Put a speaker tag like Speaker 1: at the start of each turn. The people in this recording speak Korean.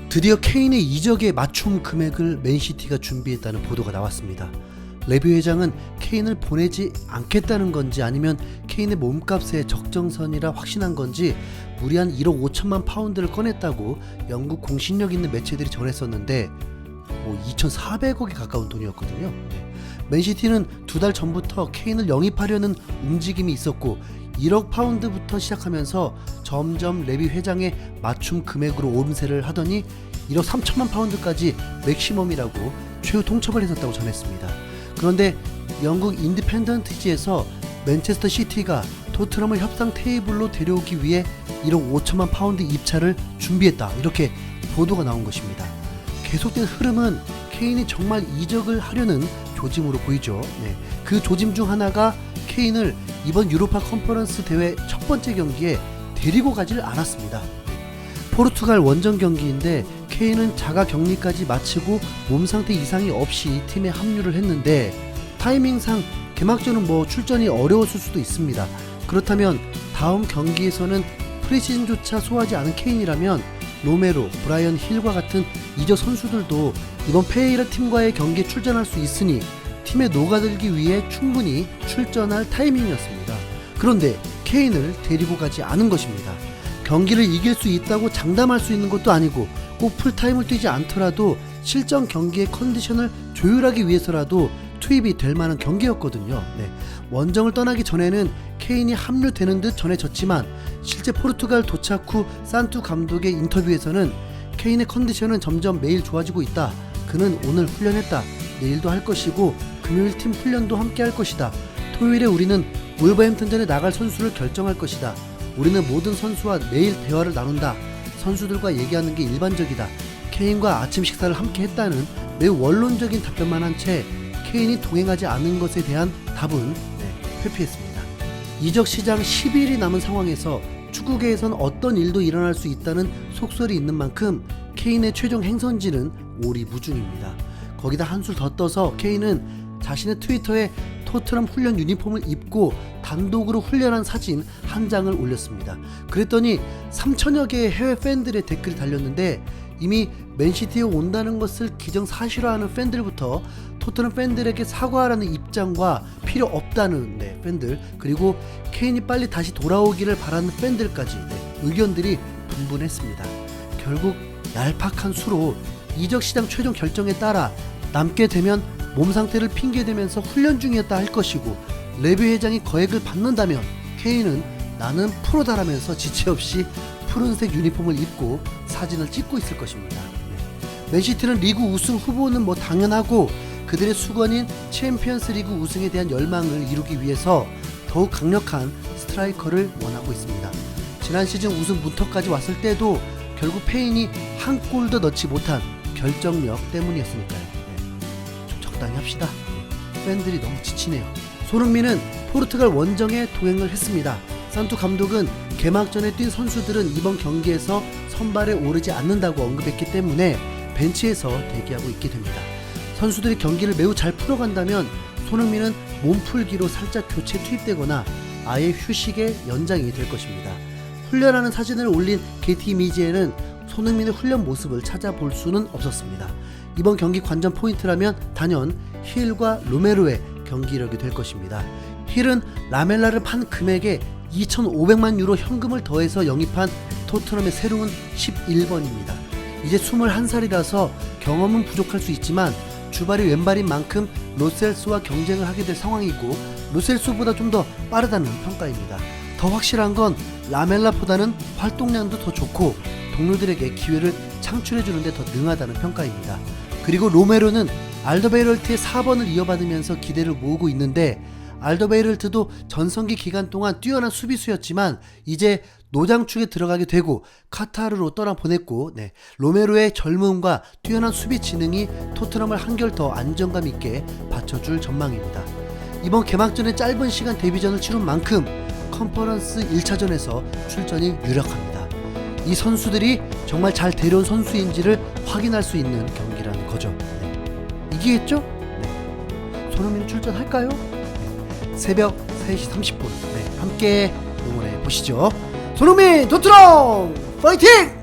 Speaker 1: 드디어 케인의 이적의 맞춤 금액을 맨시티가 준비했다는 보도가 나왔습니다. 레비 회장은 케인을 보내지 않겠다는 건지 아니면 케인의 몸값의 적정선이라 확신한 건지 무리한 1억 5천만 파운드를 꺼냈다고 영국 공신력 있는 매체들이 전했었는데 2,400억에 가까운 돈이었거든요. 맨시티는 2달 전부터 케인을 영입하려는 움직임이 있었고 1억 파운드부터 시작하면서 점점 레비 회장의 맞춤 금액으로 오름세를 하더니 1억 3천만 파운드까지 맥시멈이라고 최후 통첩을 했었다고 전했습니다. 그런데 영국 인디펜던트지에서 맨체스터 시티가 토트넘을 협상 테이블로 데려오기 위해 1억 5천만 파운드 입찰을 준비했다, 이렇게 보도가 나온 것입니다. 계속된 흐름은 케인이 정말 이적을 하려는 조짐으로 보이죠. 그 조짐 중 하나가 케인을 이번 유로파 컨퍼런스 대회 첫 번째 경기에 데리고 가질 않았습니다. 포르투갈 원정 경기인데 케인은 자가 격리까지 마치고 몸 상태 이상이 없이 팀에 합류를 했는데 타이밍상 개막전은 출전이 어려웠을 수도 있습니다. 그렇다면 다음 경기에서는 프리시즌조차 소화하지 않은 케인이라면 로메로, 브라이언 힐과 같은 이적 선수들도 이번 페레이라 팀과의 경기에 출전할 수 있으니 팀에 녹아들기 위해 충분히 출전할 타이밍이었습니다. 그런데 케인을 데리고 가지 않은 것입니다. 경기를 이길 수 있다고 장담할 수 있는 것도 아니고 꼭 풀타임을 뛰지 않더라도 실전 경기의 컨디션을 조율하기 위해서라도 투입이 될 만한 경기였거든요. 원정을 떠나기 전에는 케인이 합류되는 듯 전해졌지만 실제 포르투갈 도착 후 산투 감독의 인터뷰에서는 케인의 컨디션은 점점 매일 좋아지고 있다. 그는 오늘 훈련했다. 내일도 할 것이고 금요일 팀 훈련도 함께 할 것이다. 토요일에 우리는 울버햄튼전에 나갈 선수를 결정할 것이다. 우리는 모든 선수와 매일 대화를 나눈다. 선수들과 얘기하는 게 일반적이다. 케인과 아침 식사를 함께 했다는 매우 원론적인 답변만 한 채 케인이 동행하지 않은 것에 대한 답은 회피했습니다. 이적 시장 10일이 남은 상황에서 축구계에선 어떤 일도 일어날 수 있다는 속설이 있는 만큼 케인의 최종 행선지는 오리무중입니다. 거기다 한술 더 떠서 케인은 자신의 트위터에 토트넘 훈련 유니폼을 입고 단독으로 훈련한 사진 한 장을 올렸습니다. 그랬더니 3천여 개의 해외 팬들의 댓글이 달렸는데 이미 맨시티에 온다는 것을 기정사실화하는 팬들부터 토트넘 팬들에게 사과하라는 입장과 필요 없다는 팬들, 그리고 케인이 빨리 다시 돌아오기를 바라는 팬들까지 의견들이 분분했습니다. 결국 얄팍한 수로 이적 시장 최종 결정에 따라 남게 되면 몸 상태를 핑계대면서 훈련 중이었다 할 것이고 레비 회장이 거액을 받는다면 케인은 나는 프로다라면서 지체 없이 푸른색 유니폼을 입고 사진을 찍고 있을 것입니다. 맨시티는 리그 우승 후보는 당연하고 그들의 수건인 챔피언스 리그 우승에 대한 열망을 이루기 위해서 더욱 강력한 스트라이커를 원하고 있습니다. 지난 시즌 우승 문턱까지 왔을 때도 결국 페인이 한 골도 넣지 못한 결정력 때문이었으니까요. 좀 적당히 합시다. 팬들이 너무 지치네요. 손흥민은 포르투갈 원정에 동행을 했습니다. 산투 감독은 개막전에 뛴 선수들은 이번 경기에서 선발에 오르지 않는다고 언급했기 때문에 벤치에서 대기하고 있게 됩니다. 선수들이 경기를 매우 잘 풀어간다면 손흥민은 몸풀기로 살짝 교체 투입되거나 아예 휴식의 연장이 될 것입니다. 훈련하는 사진을 올린 게티 이미지에는 손흥민의 훈련 모습을 찾아볼 수는 없었습니다. 이번 경기 관전 포인트라면 단연 힐과 로메로의 경기력이 될 것입니다. 힐은 라멜라를 판 금액에 2,500만 유로 현금을 더해서 영입한 토트넘의 새로운 11번입니다. 이제 21살이라서 경험은 부족할 수 있지만 주발이 왼발인 만큼 로셀스와 경쟁을 하게 될 상황이고 로셀스보다 좀 더 빠르다는 평가입니다. 더 확실한 건 라멜라보다는 활동량도 더 좋고 동료들에게 기회를 창출해주는데 더 능하다는 평가입니다. 그리고 로메로는 알더베이럴트의 4번을 이어받으면서 기대를 모으고 있는데 알더베이럴트도 전성기 기간 동안 뛰어난 수비수였지만 이제 노장축에 들어가게 되고 카타르로 떠나보냈고 로메로의 젊음과 뛰어난 수비 지능이 토트넘을 한결 더 안정감 있게 받쳐줄 전망입니다. 이번 개막전의 짧은 시간 데뷔전을 치른 만큼 컨퍼런스 1차전에서 출전이 유력합니다. 이 선수들이 정말 잘 데려온 선수인지를 확인할 수 있는 경기라는 거죠. 이기겠죠? 손흥민 출전할까요? 새벽 3시 30분 함께 응원해 보시죠. 손흥민 토트넘 파이팅!